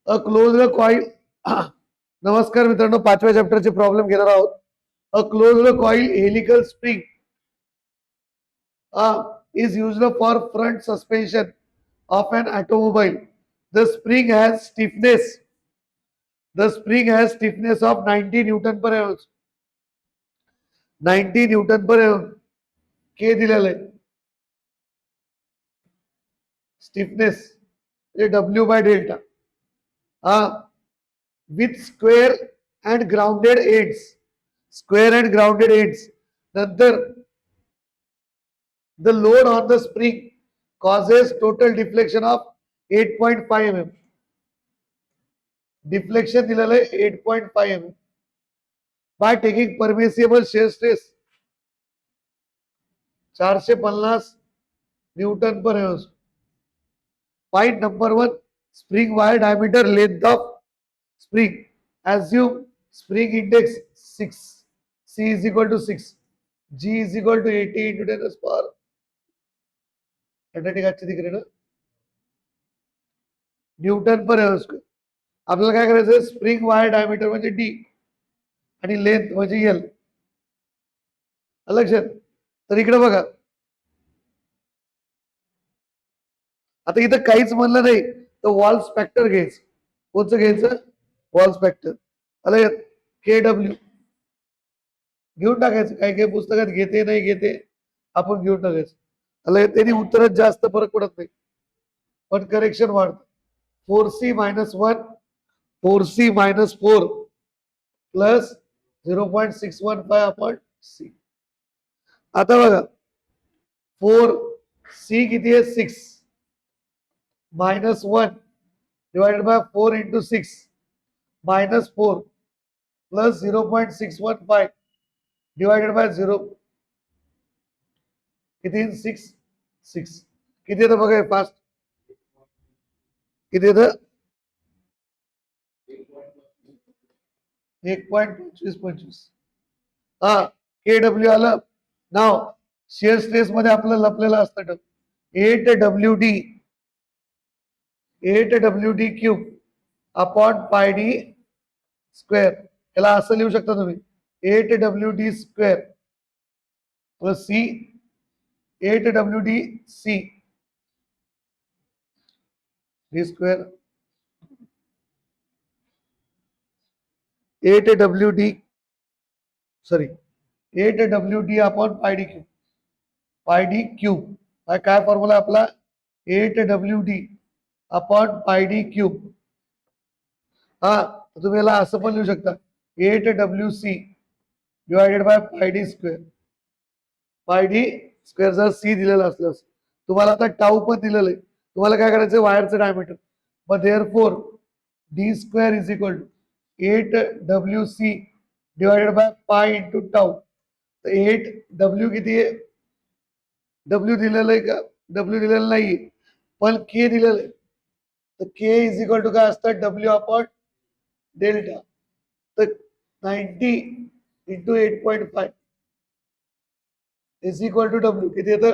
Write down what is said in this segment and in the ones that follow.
A closed coil नमस्कार मित्रांनो, 5व्या चॅप्टरचे प्रॉब्लेम घेणार आहोत. A closed coil helical spring is used for front suspension of an automobile. The spring has stiffness. The spring has stiffness of 90 Newton per ounce. 90 Newton per ounce. K दिलेलं आहे. Stiffness W by delta. With square and grounded ends. Square and grounded ends. नंतर the load on the spring causes total deflection of 8.5 mm. Deflection दिलेलं आहे 8.5 mm. By taking permissible shear stress 450 Newton per ounce. Point number 1, spring wire diameter, length of spring. Assume spring index 6, C is equal to 6, G is equal to 80 into 10 raised power. Newton per square. आपल्याला काय करायचं, spring wire diameter म्हणजे D आणि length म्हणजे L. लक्षात. तर इकडे बघा, आता इथं काहीच म्हणलं नाही तर वॉल स्पॅक्टर घ्यायचं. कोणचं घ्यायचं? वॉल स्पॅक्टर. आलं के डब्ल्यू घेऊन टाकायचं. काही काही पुस्तकात घेते नाही घेते, आपण घेऊन टाकायचं. आलं त्यांनी उत्तरात जास्त फरक पडत नाही, पण करेक्शन वाढतं. 4C - 1 4C - 4 plus 0.615 upon C. आता बघा 4C किती आहे? 6 -1 divided by 4 into 6 -4 plus 0.615 divided by 0 किती? 6 किती येतं बघा फास्ट. किती येतं? 1.25. हा के डब्ल्यू आलं. नाव शिअर स्ट्रेस मध्ये आपलं लपलेलं असतं 8 cube upon pi D square. याला असं लिहू शकता तुम्ही 8 square plus C 8 C D square 8 upon pi D cube. Pi D cube काय फॉर्म्युला आपला? 8 अपॉन पाय डी क्यूब. हा तुम्ही याला असं पण लिहू शकता 8 डिवायडेड बाय पाय डी स्क्वेअर. पाय डी स्क्वेअर जर सी दिलेलं असलं, तुम्हाला आता टाऊ पण दिलेलं आहे. तुम्हाला काय करायचं? वायरचं डायमीटर. मग therefore D square is equal to 8 divided by pi into tau. तर 8 किती आहे? डब्ल्यू दिलेलं आहे का? डब्ल्यू दिलेलं नाही, पण के दिलेलं आहे. तर के इज इक्वल टू काय असतं? W upon delta. तर 90 into 8.5 is equal to W. किती येतं?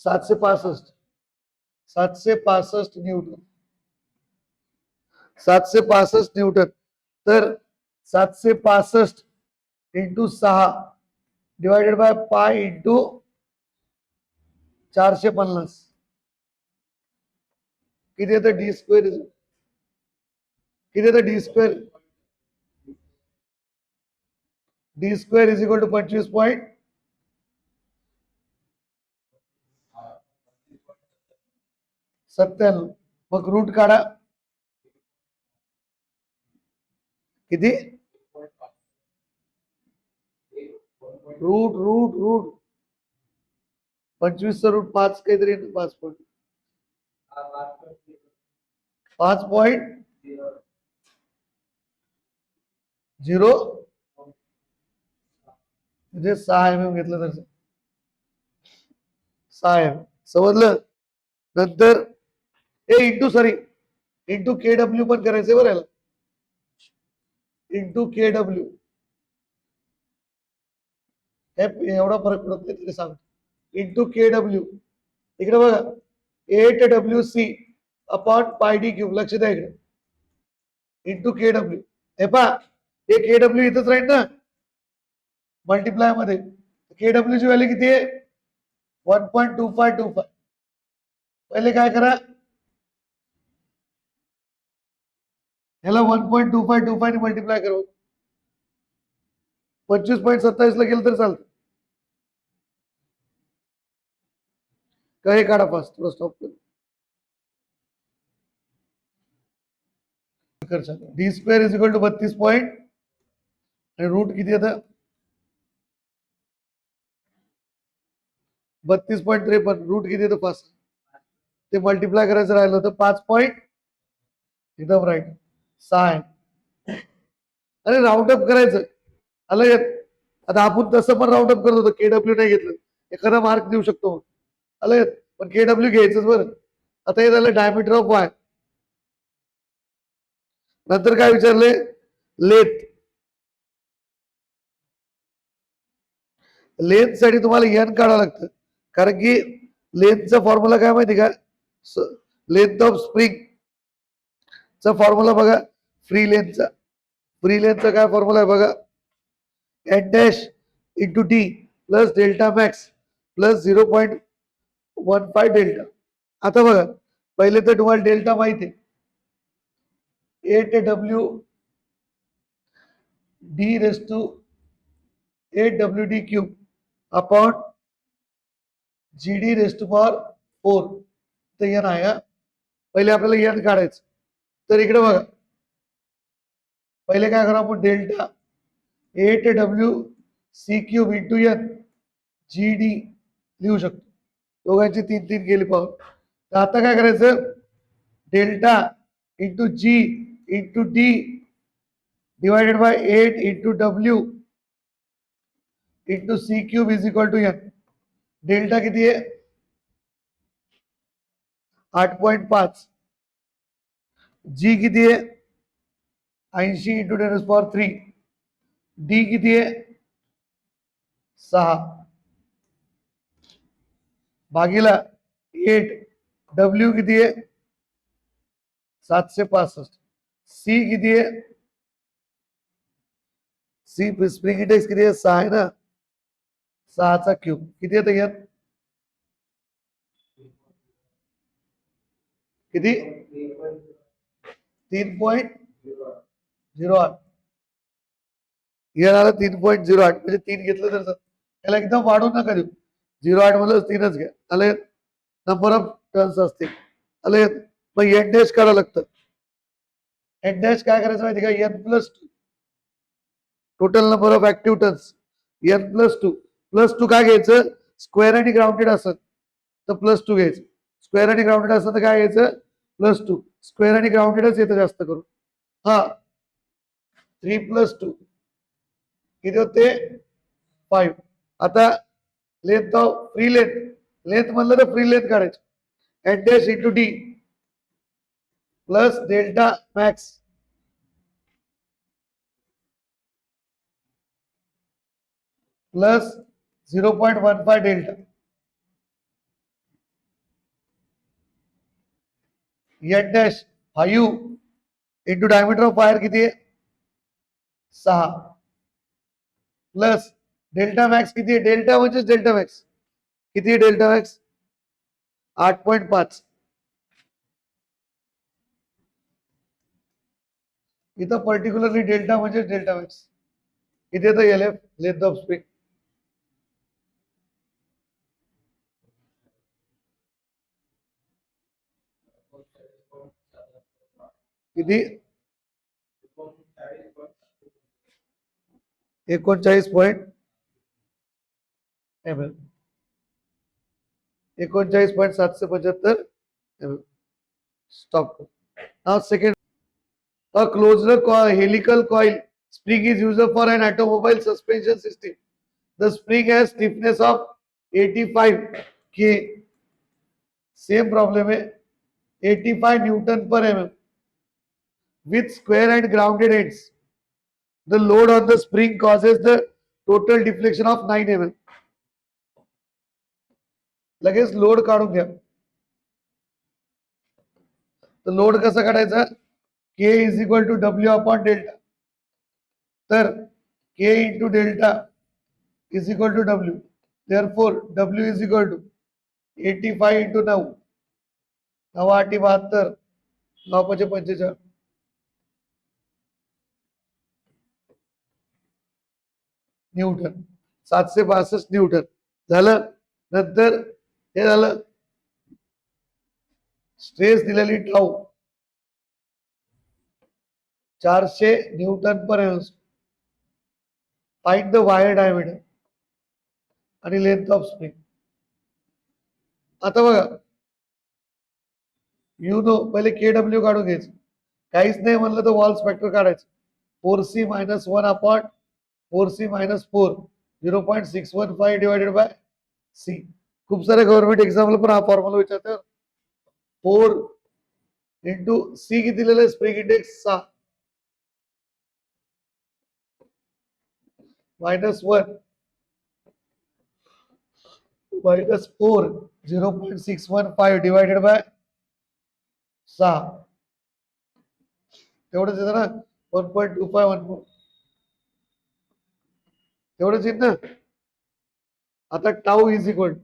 765 न्यूटन. 765 न्यूटन. तर 765 into 6 divided by pi into 450 किती येतं? D square. किती येतं? D square. D square is equal to 25.97. मग रूट काढा. किती? रूट रूट रूट 25 रूट 5 काहीतरी 5.0 म्हणजे 6 mm घेतलं तर 6 mm. समजलं. नंतर इंटू के डब्ल्यू पण करायचंय बरं याला. इंटू के डब्ल्यू एवढा फरक पडत नाही, तरी सांगतो. इंटू के डब्ल्यू इकडे बघा 8WC upon pi D cube. लक्ष द्या इकडे. Into KW. हे पहा, हे KW इथंच राहील ना मल्टिप्लाय मध्ये. KW ची व्हॅल्यू किती आहे? 1.2525. पहिले काय करा, ह्याला 1.2525 ने मल्टिप्लाय करू. 25.27 ला केलं तर चालतं. काही काढा फास्ट, थोडं स्टॉप करू. D square is equal to 32 point आणि रूट किती येतं? 32.53. रूट किती येतं? 5. ते मल्टिप्लाय करायचं राहिलं होतं. 5 पॉइंट एकदम राईट 6 आहे. अरे राऊंड अप करायचं आलं. आता आपण तसं पण राऊंड अप करत होतो. KW नाही घेतलं, एखादा मार्क देऊ शकतो आलं. पण KW घ्यायचंच बरं. आता हे झालं डायमीटर ऑफ वाय. नंतर काय विचारले? लेंथ. लेंथ साठी तुम्हाला एन काढावं लागतं, कारण की लेंथचा फॉर्म्युला काय माहिती का? लेंथ ऑफ स्प्रिंग चा फॉर्म्युला बघा. फ्री लेंथचा काय फॉर्म्युला आहे बघा? N dash into T plus delta max plus 0.15 delta. आता बघा, पहिले तर तुम्हाला डेल्टा माहिती आहे. 8W D raise to 8WD cube upon GD raise to power 4. तर एन आहे हा. पहिले आपल्याला एन काढायचं. तर इकडे बघा, पहिले काय करा आपण? Delta 8WC cube into N GD लिहू शकतो. दोघांची 3 गेली पाहून. तर आता काय करायचं? Delta into G into D divided by 8 into W into C cube is equal to N. Delta किती आहे? 8.5. जी किती आहे? 80 इंटू 10⁻³ डी किती आहे? 6 भागीला 8. W किती आहे? 765. सी किती आहे? सी स्प्रिंग इंडेक्स किती आहे? 6 आहे ना. 6चा क्यूब किती येतं? यात किती? 3.08. आला 3.08 म्हणजे 3 घेतलं तर त्याला एकदम वाढून नका देऊ. 08 म्हणलं 3च घ्या. आले नंबर ऑफ टर्न्स असतील. आले मग एन डॅश करावं लागतं. एन डॅश काय करायचं माहिती का? n+2 total number of active turns. n+2 काय घ्यायचं? स्क्वेअर आणि ग्राउंडेड असत तर +2 घ्यायचं. स्क्वेअर आणि ग्राउंडेड असत तर काय घ्यायचं? +2. स्क्वेअर आणि ग्राउंडेडच येतं जास्त करून. हा 3+2 किती होते? 5. आता लेंथ ऑफ फ्री लेंथ म्हणलं तर फ्री लेंथ काढायची. N dash into D plus delta max plus 0.15 delta. N dash 5 into diameter of wire किती आहे? 6 प्लस डेल्टा मॅक्स किती आहे? डेल्टा म्हणजे डेल्टा मॅक्स किती आहे? Delta max 8.5. इथं पर्टिक्युलरली डेल्टा म्हणजे डेल्टा मॅक्स किती येतं? LF लेंथ ऑफ स्प्रिंग किती? 39.775 mm. Stop. Now second, a closed helical coil spring is used for an automobile suspension system. The spring has stiffness of 85 K. Same problem है 85 Newton per mm with square and grounded ends. The load on the spring causes the total deflection of 9 mm. लगेच load काढून घ्या. तर load कसं काढायचा, K is equal to W upon delta. तर K into delta is equal to W. Therefore W is equal to 85 into 9, 9 8 72, 9 5 45, newton. 762 newton झालं. नंतर हे झालं, स्ट्रेस दिलेली टाऊ 400 न्यूटन पर एन्स. फाइंड द वायर डायमीटर आणि लेंथ ऑफ स्प्रिंग. आता बघा, यू नो पहिले के डब्ल्यू काढून घ्यायचं. काहीच नाही म्हणलं तर वॉल स्पेक्टर काढायचं. 4c minus 1 upon 4c minus 4, 0.615 divided by C. खूप सारे गव्हर्नमेंट एक्झामला पण हा फॉर्म्युला विचारतात. 4 इंटू सी किती दिलेलं आहे, spring index 6 minus 1 minus 4, 0.615 divided by 6. तेवढंच येतं ना, 1.25 तेवढंच येत ना. आता tau is equal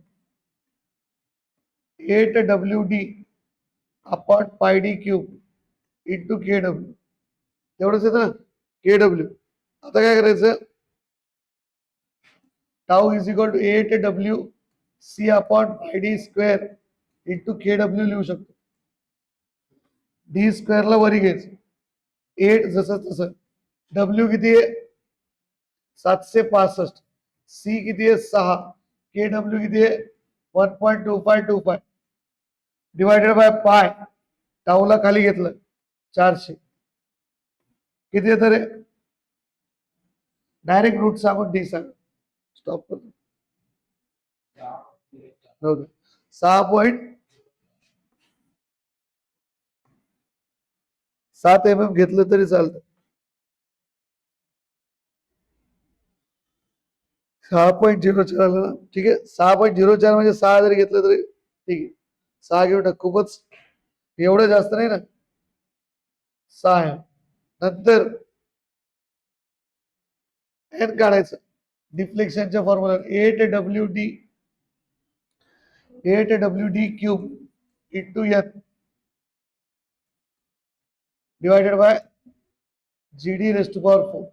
8WD upon pi D cube into KW. तेवढंच येतं ना, KW. आता काय करायचं, tau is equal to 8WC upon pi D square into KW लिहू शकतो. डी स्क्वेअरला वरी घ्यायचं, 8 जसं तसं. डब्ल्यू किती आहे, 765. सी किती आहे, 6. KW किती आहे, 1.2525 डिवायडेड बाय पाय. टाऊला खाली घेतलं, 400. किती येतं रे, डायरेक्ट रूट सांगून डी सांग. स्टॉप करतो. 6.7 mm घेतलं तरी चालतं. 6.04 आलं ना, ठीक आहे. 6.04 म्हणजे 6 जरी घेतलं तरी ठीक आहे. 6 घेऊन टाक, खूपच एवढं जास्त नाही ना, 6 आहे. नंतर एन काढायचं, डिफ्लेक्शनच्या formula 8WD cube into N divided by GD rest to power 4.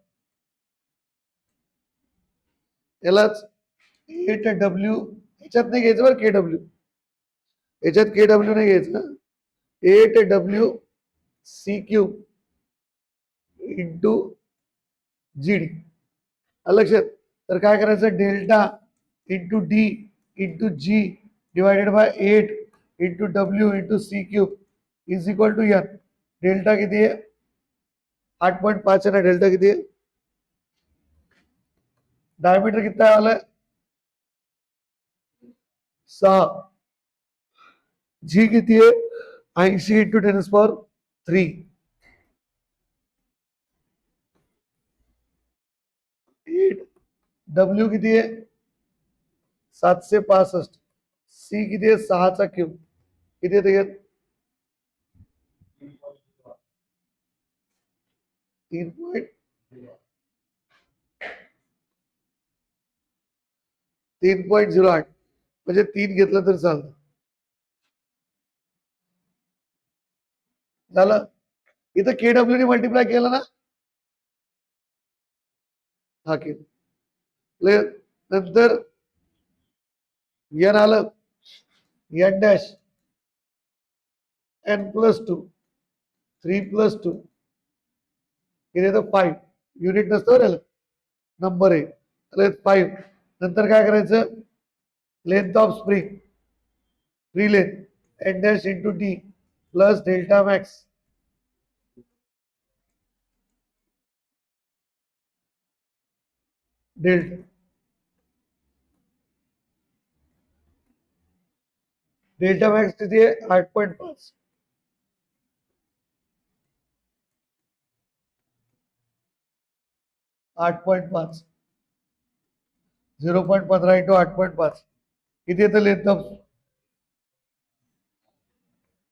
यालाच 8W, याच्यात नाही घ्यायचं बरं KW, याच्यात KW नाही घ्यायचं. 8WC cube into GD. लक्षात. तर काय करायचं, delta into D into G divided by 8 into W into C cube is equal to N. Delta किती आहे, 8.5 आहे ना. डेल्टा किती आहे, डायमीटर कितना आलं, 6. जी किती आहे, 80 इंटू 10⁻3. 8 डब्ल्यू किती आहे, 765. सी किती आहे, 6चा क्यूब किती येते, 3.08 म्हणजे 3 घेतलं तर चालतं. झालं. इथं KW ने मल्टिप्लाय केलं ना, हा केलं. नंतर एन आलं, एन डॅश N+2, 3+2 किती येतं, 5. युनिट नसतं बरं, नंबर आहे 5. नंतर काय करायचं, length of spring, free length N dash into T plus delta max delta. Delta max किती आहे, 8.5. 8.5 0.15 इंटू 8.5 किती येतं, लेंथ ऑफ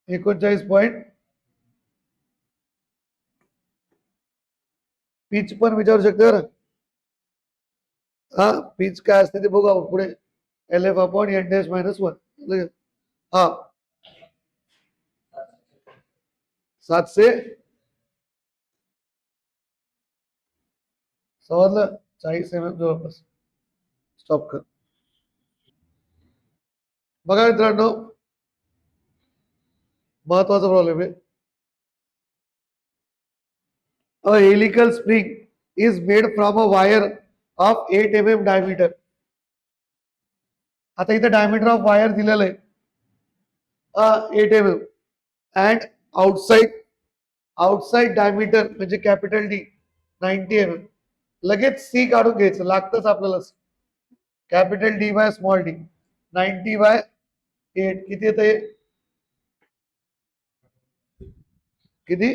39.5 पिच पण विचारू शकते बरं. हा, पिच काय असते ते बघू आपण पुढे. LF upon N dash -1. हा, 700 समजलं, 40 mm जवळपास. स्टॉप कर. बघा मित्रांनो, महत्वाचा प्रॉब्लेम आहे. अ helical spring is made from a wire of 8 mm diameter. आता इथे डायमीटर ऑफ वायर दिलेलं आहे 8 mm अँड आउटसाइड डायमीटर म्हणजे कॅपिटल डी 90 mm. लगेच सी काढून घ्यायचं, लागतच आपल्याला. Capital D by small D 90/8 किती येते? किती?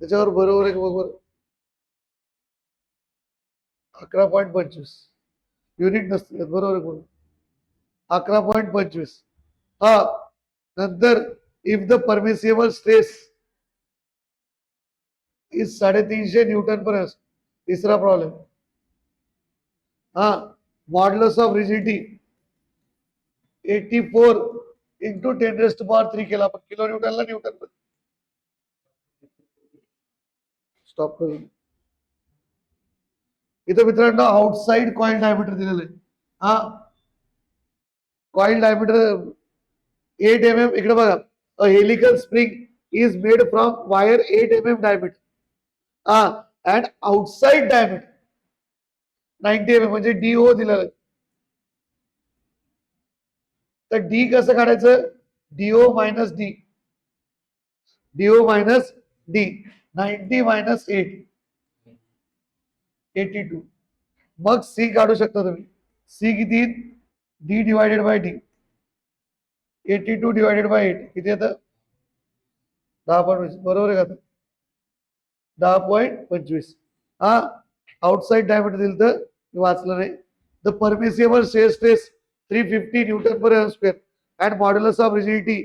त्याच्यावर बरोबर आहे बरोबर. 11.25 युनिट नसते, बरोबर आहे बरोबर. 11.25. हा, नंतर if the permissible stress is 350 newton per S. तिसरा प्रॉब्लेम. हा, मॉड्युलस ऑफ रिजिडिटी 84 इंटू 10⁻³ केला आपण किलो न्यूटनला न्यूटन. स्टॉप करून इथं मित्रांनो आउटसाइड कॉइल डायमीटर दिलेलं आहे. हा, कॉइल डायमीटर 8 mm. इकडे बघा, अ helical spring is made from wire 8 mm diameter. हा, अँड आउटसाइड डायमीटर 90 mm म्हणजे DO दिलेलं आहे. तर डी कसं काढायचं? DO minus D, DO minus D 90 minus 8 82. मग सी काढू शकता तुम्ही. सी किती? D divided bye D 82 divided by 8 किती येतं? 10.25. बरोबर आहे का? 10.25. हा, आउटसाइड डायमीटर दिलं तर वाचलं नाही. The permissible shear stress 350 newton per square and modulus of rigidity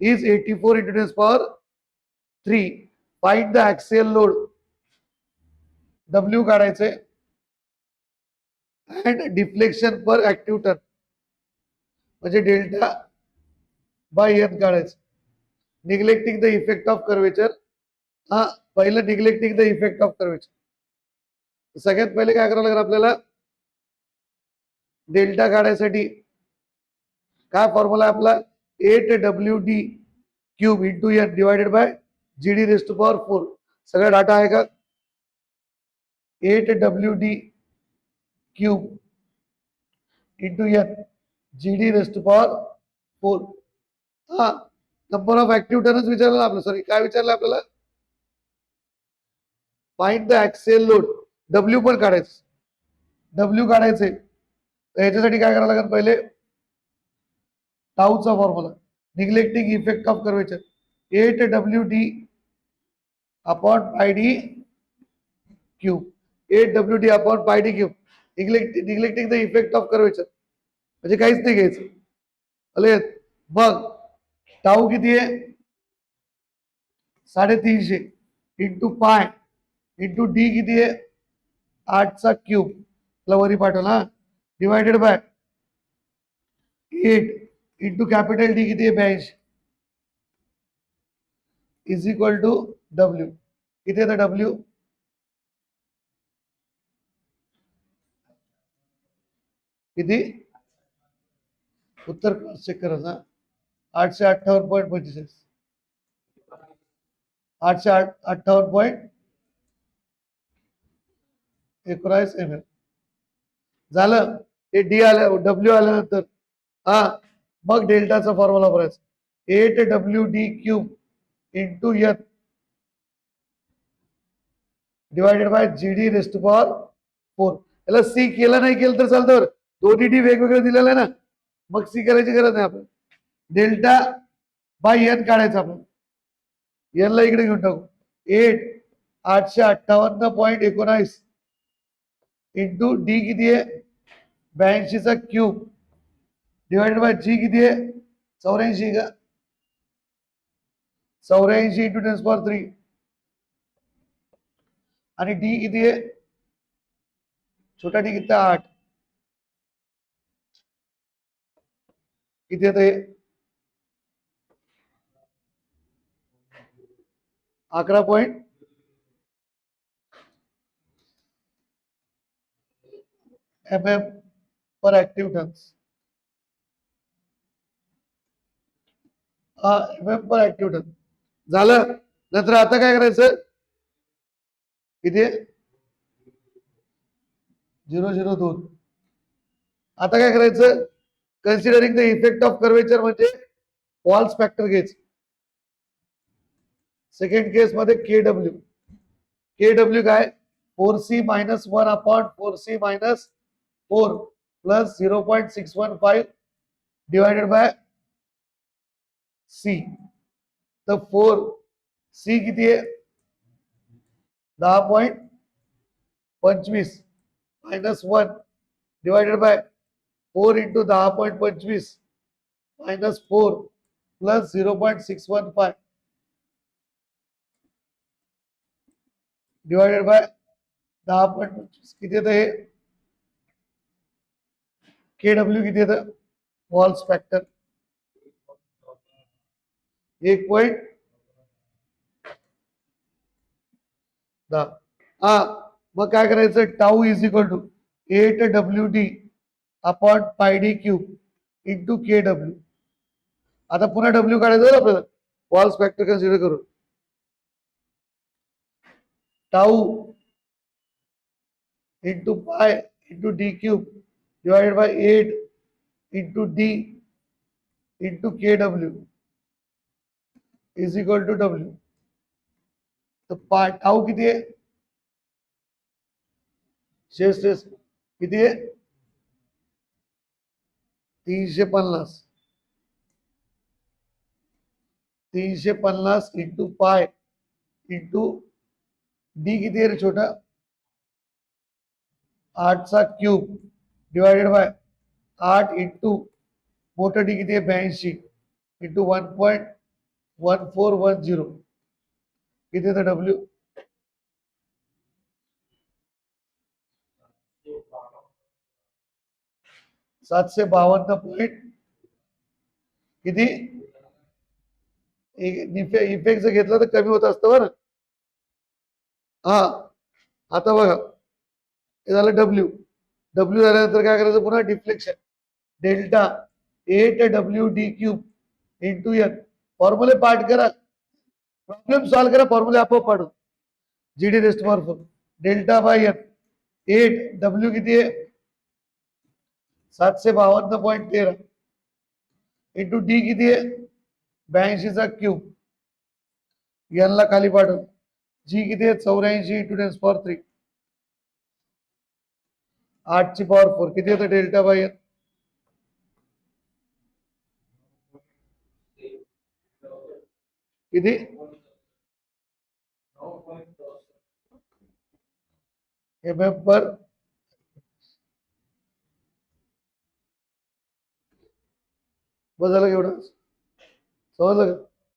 is 84 into 10⁻3. Find the axial load. W काढायचे and deflection per active turn म्हणजे डेल्टा बाय एन काढायचं. Neglecting the effect of curvature. हा, पहिलं neglecting the effect of curvature. सगळ्यात पहिले काय करावं लागेल आपल्याला? डेल्टा काढायसाठी काय फॉर्म्युला आहे आपला? 8WD³ into N divided bye GD⁻⁴. सगळा डाटा आहे का? 8WD³ into N GD⁻⁴. हा, नंबर ऑफ ऍक्टिव्ह टर्न्स विचारलं आपलं. सॉरी, काय विचारलं आपल्याला? Find the axial load. W पण काढायचं. डब्ल्यू काढायचे तर याच्यासाठी काय करावं लागेल? पहिले टाऊचा formula, neglecting effect of curvature 8WD upon pi cube 8WD upon pi cube. Neglecting the effect of curvature म्हणजे काहीच नाही घ्यायचं. अले मग टाऊ किती आहे? 350 इंटू पाय इंटू डी किती आहे? 8/³ वरी पाठवला divided by 8 into capital D किती आहे? 82 इज इक्वल टू डब्ल्यू. किती येतं डब्ल्यू? किती? उत्तर चेक करायचं. 858.45. 858.19 mm झालं. हे डी आलं, डब्ल्यू आल्यानंतर हा, मग डेल्टाचा फॉर्म्युला वापरायचा 8WD³ into N divided bye GD⁻⁴. याला सी केलं नाही केलं तर चालतं. दोन्ही डी वेगवेगळे दिलेलं आहे ना, मग सी करायची गरज नाही. आपण डेल्टा बाय एन काढायचं. आपण एन ला इकडे घेऊन टाकू. 858.19 इंटू डी किती आहे? 82/³ डिवायडेड बाय जी किती आहे? 84 का? 84 इंटू 10⁻³ आणि डी किती आहे, छोटा डी किती आहे, 8. किती येतं हे, 11 mm पर ऍक्टिव्ह टन्स. हा mm पर ऍक्टिव्ह टन झालं. नंतर आता काय करायचं, किती आहे, 002. आता काय करायचं, considering the effect of curvature म्हणजे वॉल्स फॅक्टर गेज. सेकंड केस मध्ये केडब्ल्यू. केडब्ल्यू काय, 4c minus 1/4c-4 plus 0.615 divided by C. तर 4c किती आहे, 10.25 minus 1 divided by 4 into 10.25 minus 4 plus 0.615 divided by 10.25 किती येतं हे, केडब्ल्यू किती येतं, वॉल्स फॅक्टर 1.10. हा मग काय करायचं, tau is equal to 8WD upon pi D cube into K W. आता पुन्हा डब्ल्यू काढायचं आपल्याला, वॉल्स फॅक्टर कन्सिडर करून. Tau into pi into D cube divided by 8 into D into K W is equal to W. तर tau किती आहे, share stress किती आहे, 350. 350 इंटू पाय इंटू डी किती आहे रे छोटा, 8चा क्यूब डिवायडेड बाय 8 इंटू मोठं डी किती आहे, 82 इंटू 1.1410 किती येतं डब्ल्यू, 752 किती. इफेक्ट जर घेतला तर कमी होत असतं बरं. हा आता बघा, हे झालं डब्ल्यू. डब्ल्यू झाल्यानंतर काय करायचं, पुन्हा deflection delta 8WD³ into N. फॉर्म्युले पाठ करा, प्रॉब्लेम सॉल्व करा, फॉर्म्युले आपोआप पाठवू. GD rest power 4 delta by N. 8W किती आहे, 752.13 इंटू डी किती आहे, 82चा क्यूब, यांना खाली पाठव. जी किती आहे, 84 इंटू 10⁻³ 8ची पॉवर 4 किती येतं, डेल्टा बाय एन. किती, mm पर बस झालं एवढं, समजलं का.